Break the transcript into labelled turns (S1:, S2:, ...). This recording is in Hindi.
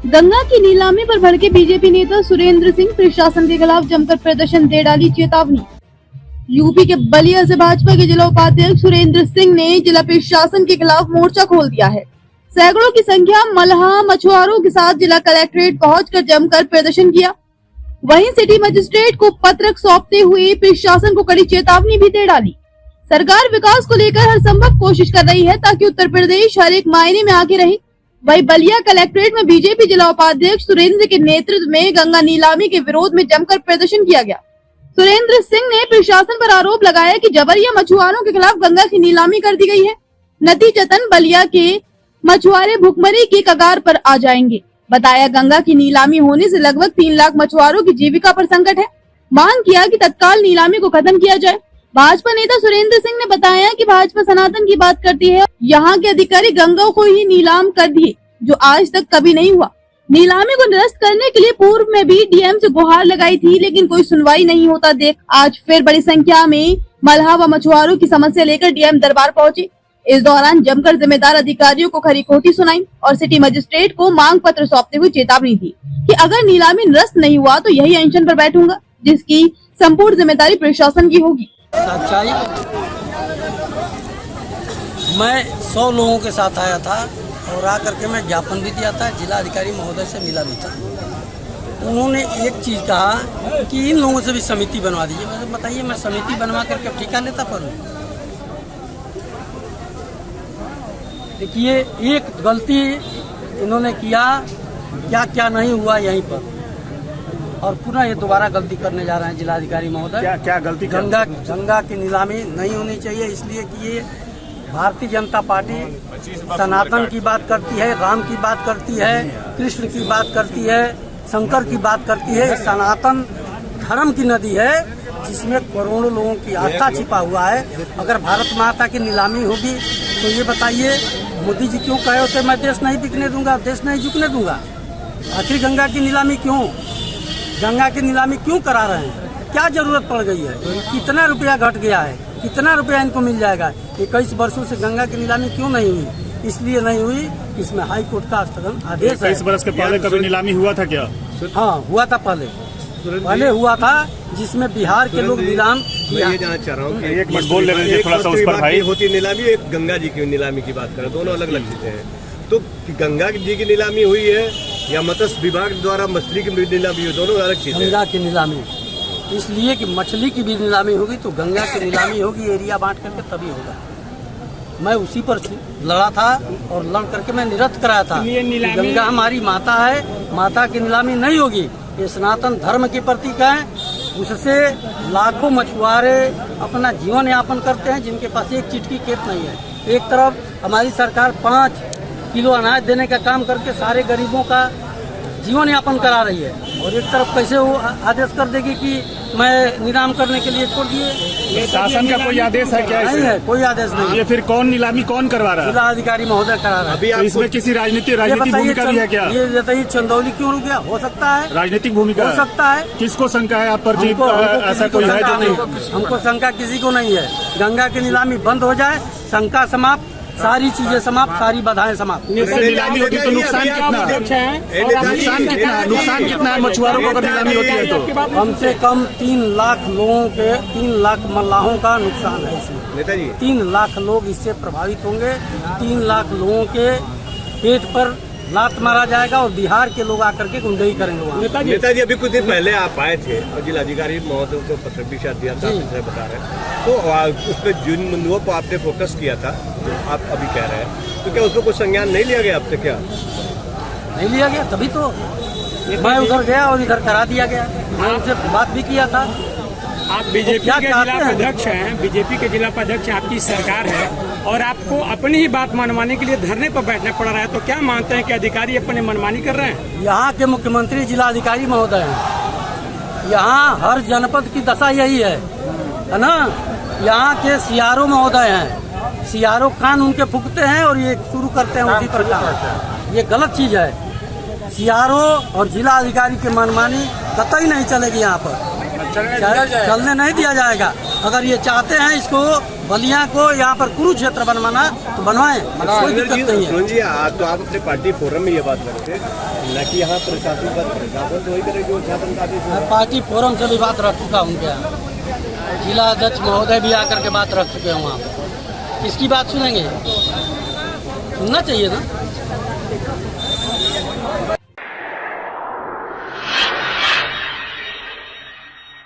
S1: गंगा की नीलामी पर भड़के बीजेपी नेता सुरेंद्र सिंह, प्रशासन के खिलाफ जमकर प्रदर्शन, दे डाली चेतावनी। यूपी के बलिया से भाजपा के जिला उपाध्यक्ष सुरेंद्र सिंह ने जिला प्रशासन के खिलाफ मोर्चा खोल दिया है। सैकड़ों की संख्या मल्लाह मछुआरों के साथ जिला कलेक्ट्रेट पहुंचकर जमकर प्रदर्शन किया। वहीं सिटी मजिस्ट्रेट को पत्र सौंपते हुए प्रशासन को कड़ी चेतावनी भी दे डाली। सरकार विकास को लेकर हर संभव कोशिश कर रही है ताकि उत्तर प्रदेश हर एक मायने में आगे रहे। वहीं बलिया कलेक्ट्रेट में बीजेपी जिला उपाध्यक्ष सुरेंद्र के नेतृत्व में गंगा नीलामी के विरोध में जमकर प्रदर्शन किया गया। सुरेंद्र सिंह ने प्रशासन पर आरोप लगाया कि जबरिया मछुआरों के खिलाफ गंगा की नीलामी कर दी गई है। नतीजतन बलिया के मछुआरे भुखमरी की कगार पर आ जाएंगे। बताया गंगा की नीलामी होने से लगभग 3 लाख मछुआरों की जीविका पर संकट है। मांग किया कि तत्काल नीलामी को खत्म किया जाए। भाजपा नेता सुरेंद्र सिंह ने बताया कि भाजपा सनातन की बात करती है। यहाँ के अधिकारी गंगा को ही नीलाम कर दिए, जो आज तक कभी नहीं हुआ। नीलामी को निरस्त करने के लिए पूर्व में भी डीएम से गुहार लगाई थी, लेकिन कोई सुनवाई नहीं होता देख आज फिर बड़ी संख्या में मल्लाह व मछुआरों की समस्या लेकर डीएम दरबार पहुंचे। इस दौरान जमकर जिम्मेदार अधिकारियों को खरी खोटी सुनाई और सिटी मजिस्ट्रेट को मांग पत्र सौंपते हुए चेतावनी दी कि अगर नीलामी निरस्त नहीं हुआ तो यही अनशन पर बैठूंगा, जिसकी संपूर्ण जिम्मेदारी प्रशासन की होगी।
S2: सच्चाई, मैं 100 लोगों के साथ आया था और आकर के मैं ज्ञापन भी दिया था, जिला अधिकारी महोदय से मिला भी था। उन्होंने एक चीज़ कहा कि इन लोगों से भी समिति बनवा दीजिए। मैंने बताइए, मैं समिति बनवा करके ठेका लेता पर देखिए, एक गलती इन्होंने किया, क्या क्या नहीं हुआ यहीं पर, और पुनः ये दोबारा गलती करने जा रहे हैं जिलाधिकारी महोदय। क्या गलती? गंगा की नीलामी नहीं होनी चाहिए, इसलिए कि ये भारतीय जनता पार्टी सनातन की बात करती है, राम की बात करती है, कृष्ण की बात करती है, शंकर की बात करती है। सनातन धर्म की नदी है जिसमें करोड़ों लोगों की आस्था छिपा हुआ है। अगर भारत माता की नीलामी होगी तो ये बताइए, मोदी जी क्यों कहे होते मैं देश नहीं बिकने दूंगा, देश नहीं झुकने दूंगा? आखिर गंगा की नीलामी क्यों, गंगा की नीलामी क्यों करा रहे हैं? क्या जरूरत पड़ गई है? कितना रुपया घट गया है? कितना रुपया इनको मिल जाएगा? 21 वर्षों से गंगा की नीलामी क्यों नहीं हुई? इसलिए नहीं हुई, इसमें हाई कोर्ट का स्थगन आदेश है।
S3: 21 वर्ष के पहले कभी नीलामी हुआ था क्या?
S2: हाँ, हुआ था पहले हुआ था, जिसमें बिहार के लोग नीलाम।
S4: ये जानना चाह रहा हूँ कि
S3: एक मिनट बोल रहे थोड़ा सा उस पर भाई।
S4: होती नीलामी, एक गंगा जी की नीलामी की बात करें, दोनों अलग अलग चीजें हैं। तो गंगा जी की नीलामी हुई है या मत्स्य विभाग द्वारा मछली की नीलामी हुई, दोनों अलग चीजें।
S2: गंगा की नीलामी इसलिए कि मछली की भी नीलामी होगी तो गंगा की नीलामी होगी, एरिया बांट करके तभी होगा। मैं उसी पर लड़ा था और लड़ करके मैं निरस्त कराया था। गंगा हमारी माता है, माता की नीलामी नहीं होगी। ये सनातन धर्म के प्रतीक है, उससे लाखों मछुआरे अपना जीवन यापन करते हैं जिनके पास एक चिटकी खेत नहीं है। एक तरफ हमारी सरकार 5 किलो अनाज देने का काम करके सारे गरीबों का जीवन यापन करा रही है, और एक तरफ कैसे वो आदेश कर देगी कि मैं नीलाम करने के लिए छोड़ दिए।
S3: शासन का कोई आदेश है क्या?
S2: नहीं है, कोई आदेश नहीं।
S3: ये फिर कौन नीलामी कौन करवा रहा है?
S2: जिला अधिकारी महोदय करा रहा है।
S3: तो इसमें किसी राजनीतिक भूमिका भी है क्या?
S2: ये बताइए, चंदौली क्यों रुक गया? हो सकता है
S3: राजनीतिक भूमिका
S2: हो सकता है।
S3: किसको शंका है आप पर जी? ऐसा कोई है जो नहीं?
S2: हमको शंका किसी को नहीं है। गंगा की नीलामी बंद हो जाए, शंका समाप्त, सारी चीजें समाप्त, सारी बाधाएं समाप्त।
S3: नीलामी होती तो नुकसान कितना है मछुआरों को अगर नीलामी होती है तो?
S2: कम से कम 3 लाख लोगों के, 3 लाख मल्लाहों का नुकसान है इसमें।
S4: नेताजी,
S2: 3 लाख लोग इससे प्रभावित होंगे। 3 लाख लोगों के पेट पर लात मारा जाएगा और बिहार के लोग आकर के गुंडई करेंगे वहाँ।
S4: नेताजी अभी कुछ दिन पहले आप आए थे और जिलाधिकारी महोदय को पत्र भी शायद दिया था, बता रहे हैं, तो उस पर जिन मुद्दों को आपने फोकस किया था जो आप अभी कह रहे हैं, तो क्या उसको कुछ संज्ञान नहीं लिया गया आपसे? क्या
S2: नहीं लिया गया? तभी तो मैं उधर गया और इधर करा दिया गया। मैं उनसे बात भी किया था।
S5: आप बीजेपी के जिला उपाध्यक्ष हैं, बीजेपी के जिला उपाध्यक्ष, आपकी सरकार है और आपको अपनी ही बात मनवाने के लिए धरने पर बैठना पड़ रहा है, तो क्या मानते हैं कि अधिकारी अपनी मनमानी कर रहे हैं?
S2: यहाँ के मुख्यमंत्री जिला अधिकारी महोदय हैं। यहाँ हर जनपद की दशा यही है ना। यहाँ के सीआरओ महोदय हैं, सीआरओ कान उनके फूकते हैं और ये शुरू करते हैं उसी प्रकार। ये गलत चीज है। सीआरओ और जिला अधिकारी की मनमानी कतई नहीं चलेगी यहाँ पर। चलने नहीं दिया जाएगा। अगर ये चाहते हैं इसको बलिया को यहाँ पर कुरुक्षेत्र बनवाना तो बनवाएं, कोई दिक्कत नहीं है।
S4: सुन जी, तो आप अपने पार्टी फोरम में ये बात करते न कि यहाँ प्रशासन पर प्रशासन तो वही करे जो शासन का आदेश है।
S2: मैं पार्टी फोरम से भी बात रख चुका हूँ उनके यहाँ, जिला अध्यक्ष महोदय भी आकर के बात रख चुके हैं वहाँ। किसकी बात सुनेंगे? सुनना चाहिए ना।